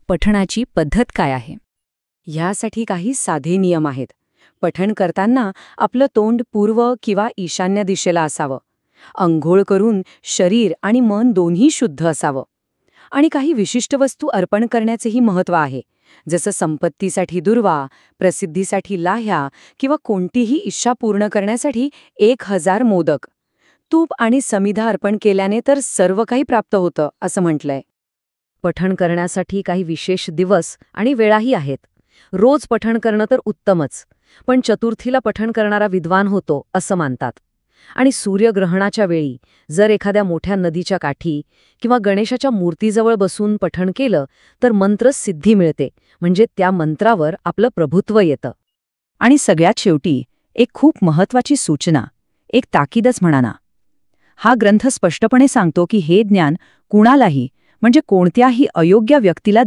पठणाची पद्धत काय आहे? ह्यासाठी काही साधे नियम आहेत. पठण करताना आपलं तोंड पूर्व किंवा ईशान्य दिशेला असावं. अंघोळ करून शरीर आणि मन दोन्ही शुद्ध असावं. आणि काही विशिष्ट वस्तू अर्पण करण्याचेही महत्त्व आहे, जसं संपत्तीसाठी दुर्वा, प्रसिद्धीसाठी लाह्या किंवा कोणतीही इच्छा पूर्ण करण्यासाठी 1000 मोदक. तूप आणि समिधा अर्पण केल्याने तर सर्व काही प्राप्त होतं असं म्हटलंय. पठण करण्यासाठी काही विशेष दिवस आणि वेळाही आहेत. रोज पठण करणं तर उत्तमच, पण चतुर्थीला पठण करणारा विद्वान होतो असं मानतात. आणि सूर्यग्रहणाच्या वेळी जर एखाद्या मोठ्या नदीच्या काठी किंवा गणेशाच्या मूर्तीजवळ बसून पठण केलं तर मंत्र सिद्धी मिळते, म्हणजे त्या मंत्रावर आपलं प्रभुत्व येतं. आणि सगळ्यात शेवटी एक खूप महत्त्वाची सूचना, एक ताकीदच म्हणा ना. हा ग्रंथ स्पष्टपणे सांगतो की हे ज्ञान कुणालाही, म्हणजे कोणत्याही अयोग्य व्यक्तीला